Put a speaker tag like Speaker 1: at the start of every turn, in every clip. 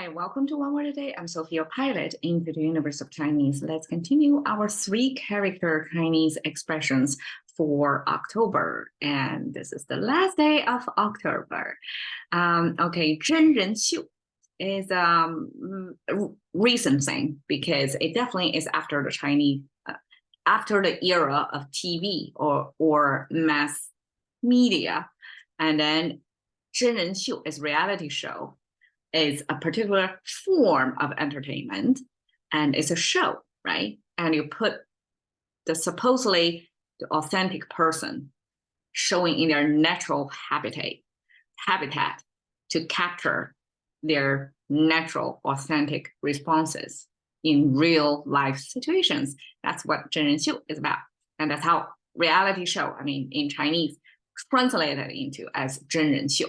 Speaker 1: Hi, welcome to One Word a Day. I'm Sophia Pilot into the universe of Chinese. Let's continue our 3-character Chinese expressions for October. And this is the last day of October. Okay, 真人秀 is a recent thing because it definitely is after the Chinese, after the era of TV or mass media. And then 真人秀 is reality show. Is a particular form of entertainment, and it's a show, right? And you put the supposedly the authentic person showing in their natural habitat to capture their natural, authentic responses in real life situations. That's what 真人秀 is about. And that's how reality show, I mean, in Chinese, translated into as 真人秀,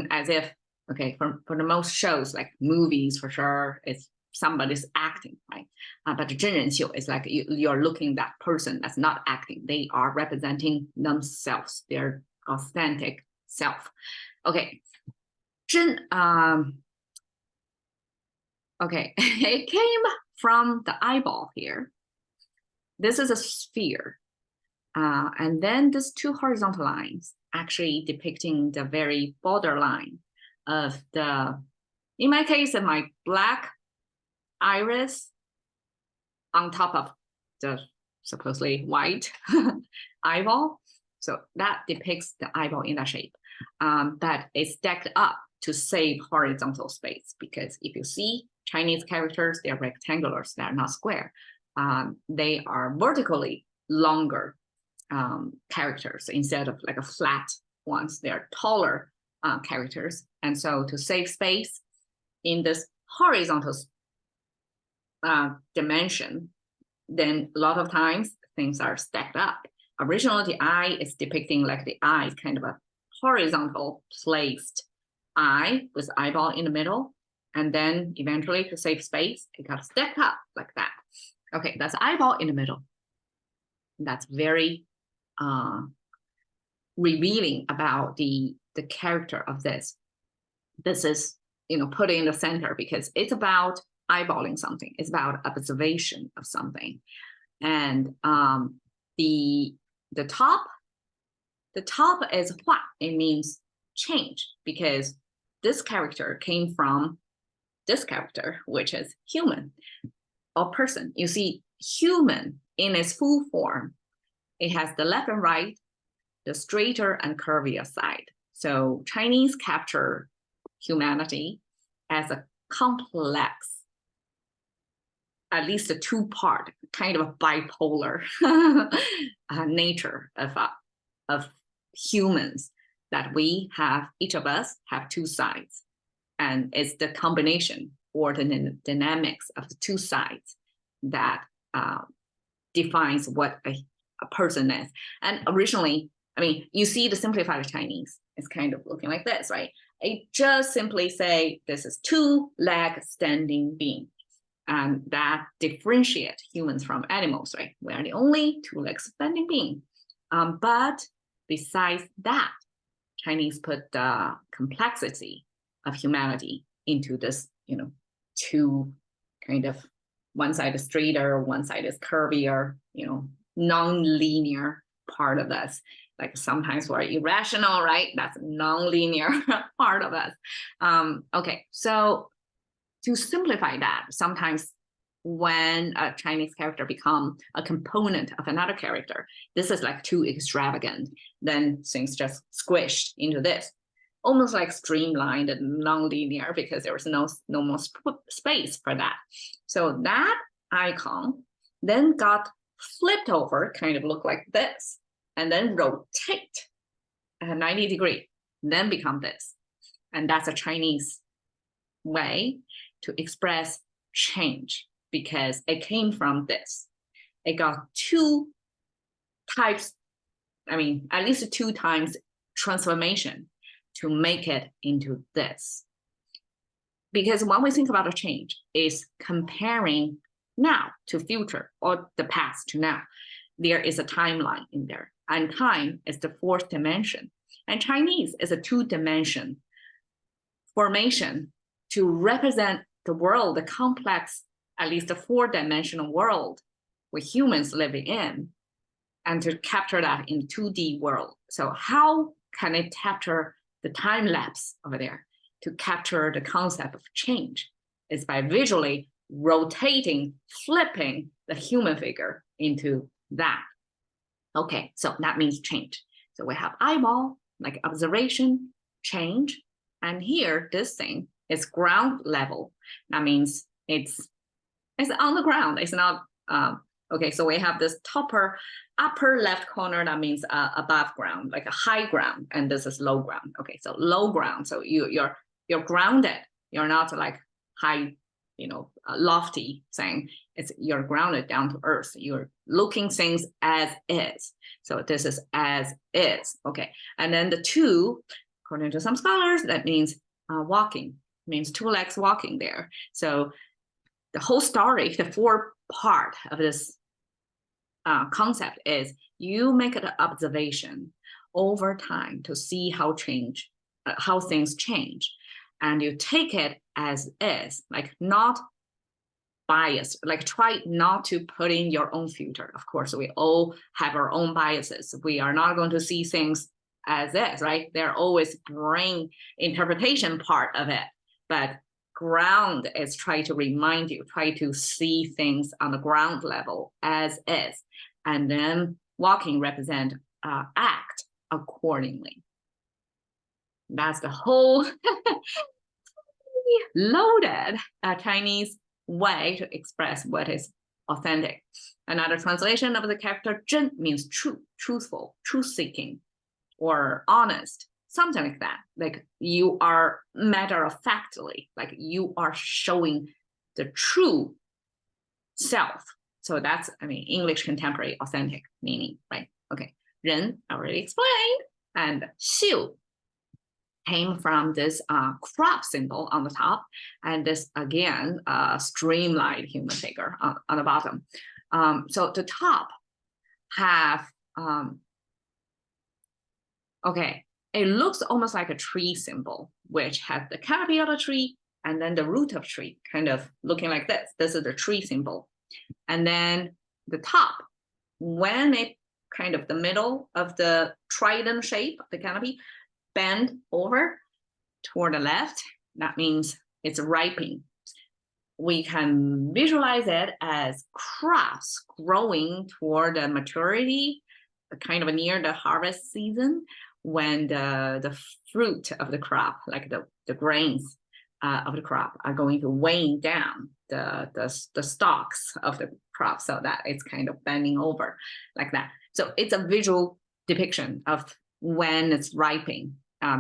Speaker 1: as if, okay, for the most shows, like movies for sure, it's somebody's acting, right? But the 真人秀 is like you're looking at that person that's not acting. They are representing themselves, their authentic self. Okay, 真, okay, it came from the eyeball here. This is a sphere. And then these two horizontal lines actually depicting the very borderline of the, in my case, of my black iris on top of the supposedly white eyeball. So that depicts the eyeball in that shape. But it's stacked up to save horizontal space, because if you see Chinese characters, they're rectangulars, they're not square. They are vertically longer characters instead of like a flat ones. They're taller characters. And so to save space in this horizontal dimension, then a lot of times things are stacked up. Originally, the eye is depicting like the eye is kind of a horizontal placed eye with eyeball in the middle. And then eventually to save space, it got stacked up like that. Okay, that's eyeball in the middle. That's very revealing about the character of this. This is, put in the center because it's about eyeballing something. It's about observation of something. And the top is hua. It means change, because this character came from this character, which is human or person. You see, human in its full form, it has the left and right, the straighter and curvier side. So Chinese capture humanity as a complex, at least a two-part, kind of a bipolar nature of humans, that we have, each of us have two sides. And it's the combination or the dynamics of the two sides that defines what a person is. And originally, I mean, you see the simplified Chinese, it's kind of looking like this, right? It just simply say, this is two-leg standing being. And that differentiate humans from animals, right? We are the only two-leg standing being. But besides that, Chinese put the complexity of humanity into this, two kind of, one side is straighter, one side is curvier, non-linear part of us. Like sometimes we're irrational, right? That's a non-linear part of us. Okay, so to simplify that, sometimes when a Chinese character become a component of another character, this is like too extravagant. Then things just squished into this, almost like streamlined and non-linear, because there was no more space for that. So that icon then got flipped over, kind of look like this, and then rotate at 90 degrees, then become this. And that's a Chinese way to express change, because it came from this. It got two types, I mean, at least 2 times transformation to make it into this. Because when we think about a change, is comparing now to future, or the past to now. There is a timeline in there, and time is the 4th dimension. And Chinese is a 2-dimension formation to represent the world, the complex, at least a 4-dimensional world with humans living in, and to capture that in 2D world. So how can it capture the time lapse over there to capture the concept of change? Is by visually rotating, flipping the human figure into that. Okay, so that means change. So we have eyeball, like observation, change, and here this thing is ground level. That means it's on the ground. It's not okay. So we have this upper left corner. That means above ground, like a high ground, and this is low ground. Okay, so low ground. So you're grounded. You're not like high, lofty thing. You're grounded down to earth. You're looking things as is. So this is as is. Okay, and then the two, according to some scholars, that means walking. Means 2 legs walking there. So the whole story, the 4 part of this concept is you make an observation over time to see how things change, and you take it as is, like not biased, like try not to put in your own filter. Of course, we all have our own biases. We are not going to see things as is, right? There always brain interpretation part of it, but ground is try to remind you, try to see things on the ground level as is, and then walking represent act accordingly. That's the whole loaded Chinese way to express what is authentic. Another translation of the character zhen means true, truthful, truth-seeking, or honest, something like that. Like you are matter-of-factly, like you are showing the true self. So that's, English contemporary authentic meaning, right? Okay, ren, I already explained, and xiu came from this crop symbol on the top, and this again streamlined human figure on the bottom. So the top have okay, it looks almost like a tree symbol, which has the canopy of a tree and then the root of tree, kind of looking like this. This is the tree symbol, and then the top, when it kind of the middle of the trident shape of the canopy bend over toward the left, that means it's ripening. We can visualize it as crops growing toward the maturity, kind of near the harvest season, when the fruit of the crop, like the grains of the crop, are going to weigh down the stalks of the crop, so that it's kind of bending over like that. So it's a visual depiction of when it's ripening,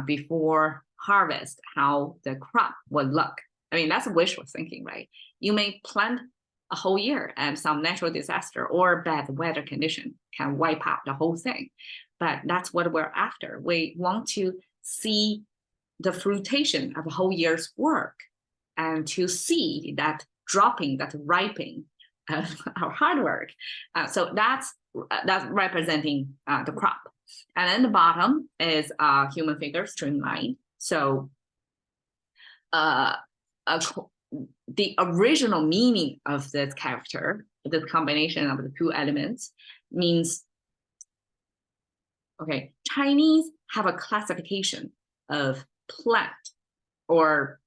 Speaker 1: before harvest, how the crop would look. That's wishful thinking, right? You may plant a whole year and some natural disaster or bad weather condition can wipe out the whole thing. But that's what we're after. We want to see the fruition of a whole year's work and to see that dropping, that ripening of our hard work. So that's representing the crop. And then the bottom is human figure streamlined. So the original meaning of this character, the combination of the 2 elements, means, okay, Chinese have a classification of plant or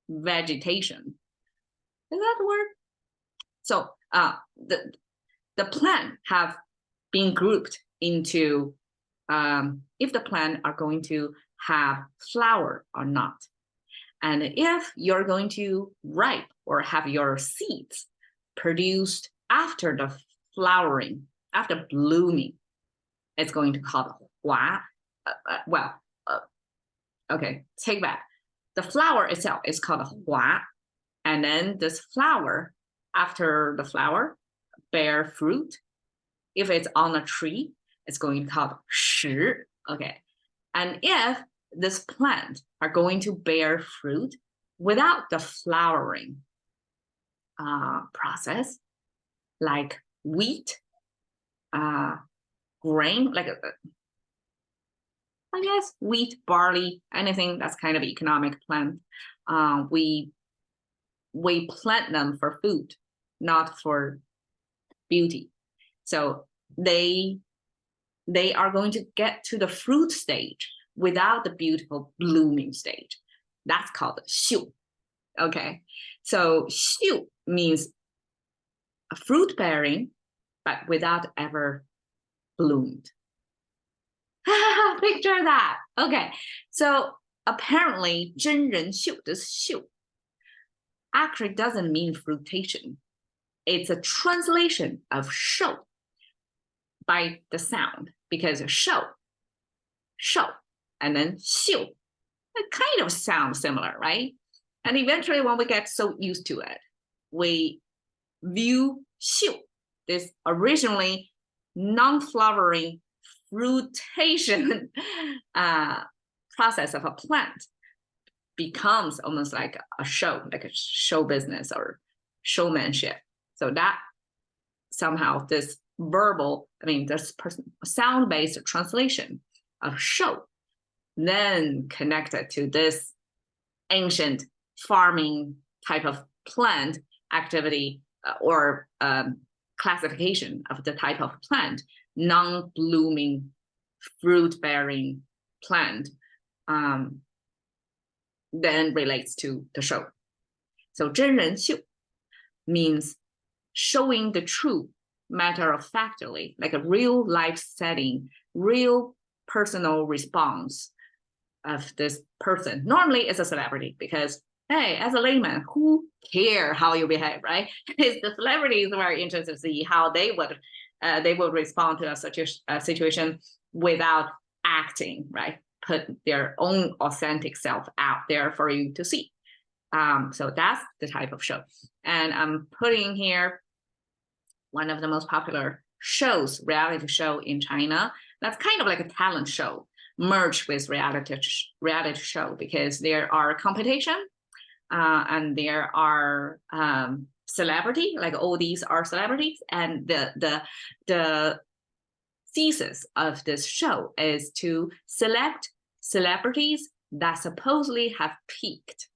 Speaker 1: vegetation. Is that the word? So the plant have been grouped into if the plant are going to have flower or not. And if you're going to ripe or have your seeds produced after the flowering, after blooming, it's going to call hua. Okay, take back. The flower itself is called hua. And then this flower, after the flower, bear fruit. If it's on a tree, it's going to be called shi. Okay, and if this plant are going to bear fruit without the flowering process, like wheat, grain, like I guess wheat, barley, anything that's kind of economic plant, we plant them for food, not for beauty. So they are going to get to the fruit stage without the beautiful blooming stage. That's called 秀. Okay, so 秀 means fruit bearing, but without ever bloomed. Picture that. Okay, so apparently 真人秀, this 秀 actually doesn't mean fruitation. It's a translation of show by the sound, because show, and then 秀, it kind of sounds similar, right? And eventually when we get so used to it, we view 秀, this originally non-flowering fruitation process of a plant, becomes almost like a show, like a show business or showmanship. So that somehow this this sound-based translation of show, then connected to this ancient farming type of plant activity or classification of the type of plant, non-blooming, fruit-bearing plant, then relates to the show. So 真人秀 means showing the true matter-of-factly, like a real life setting, real personal response of this person. Normally it's a celebrity, because hey, as a layman, who care how you behave, right? It's the celebrities who are interested to see how they would respond to such a situation without acting, right? Put their own authentic self out there for you to see. So that's the type of show. And I'm putting here one of the most popular shows, reality show in China. That's kind of like a talent show merged with reality show, because there are competition and there are celebrity, like all these are celebrities, and the thesis of this show is to select celebrities that supposedly have peaked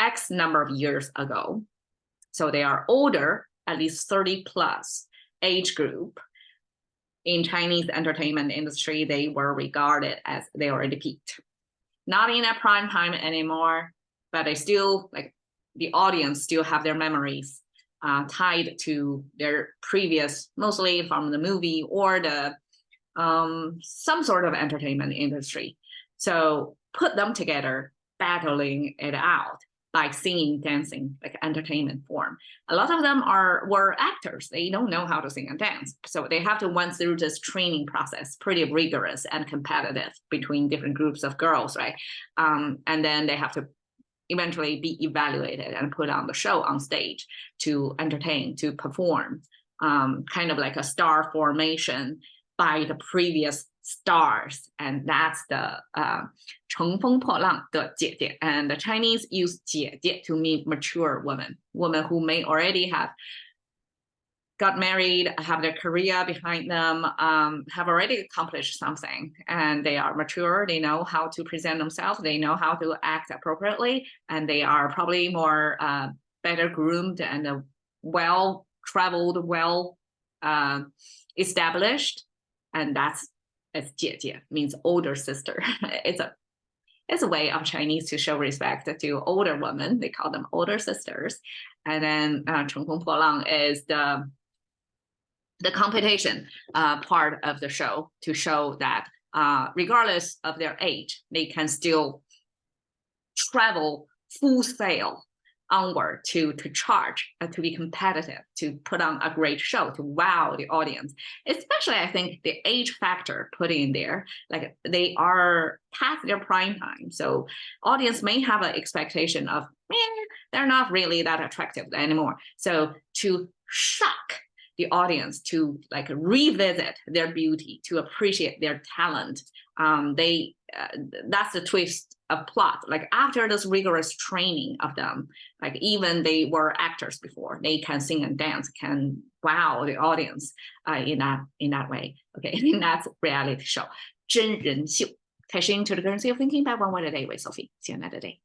Speaker 1: X number of years ago. So they are older, at least 30 plus age group. In Chinese entertainment industry, they were regarded as they already peaked. Not in a prime time anymore, but they still, like, the audience still have their memories tied to their previous, mostly from the movie or the some sort of entertainment industry. So put them together, battling it out by singing, dancing, like entertainment form. A lot of them were actors. They don't know how to sing and dance. So they have to went through this training process, pretty rigorous and competitive between different groups of girls, right? And then they have to eventually be evaluated and put on the show on stage to entertain, to perform, kind of like a star formation by the previous stars. And that's the 乘风破浪的姐姐. And the Chinese use 姐姐 to mean mature woman who may already have got married, have their career behind them, have already accomplished something, and they are mature, they know how to present themselves, they know how to act appropriately, and they are probably more better groomed and well-traveled, established, and that's as 姐姐 means older sister. It's a way of Chinese to show respect to older women. They call them older sisters. And then 乘风破浪 is the competition part of the show, to show that regardless of their age, they can still travel full sail onward to charge, to be competitive, to put on a great show, to wow the audience. Especially, I think, the age factor put in there, like they are past their prime time. So audience may have an expectation of, they're not really that attractive anymore. So to shock the audience, to like revisit their beauty, to appreciate their talent, that's the twist of plot. Like after this rigorous training of them, like even they were actors before, they can sing and dance, can wow the audience in that way. Okay, and that's reality show. 真人秀. Cash into the currency of thinking, back one word a day with Sophie. See you another day.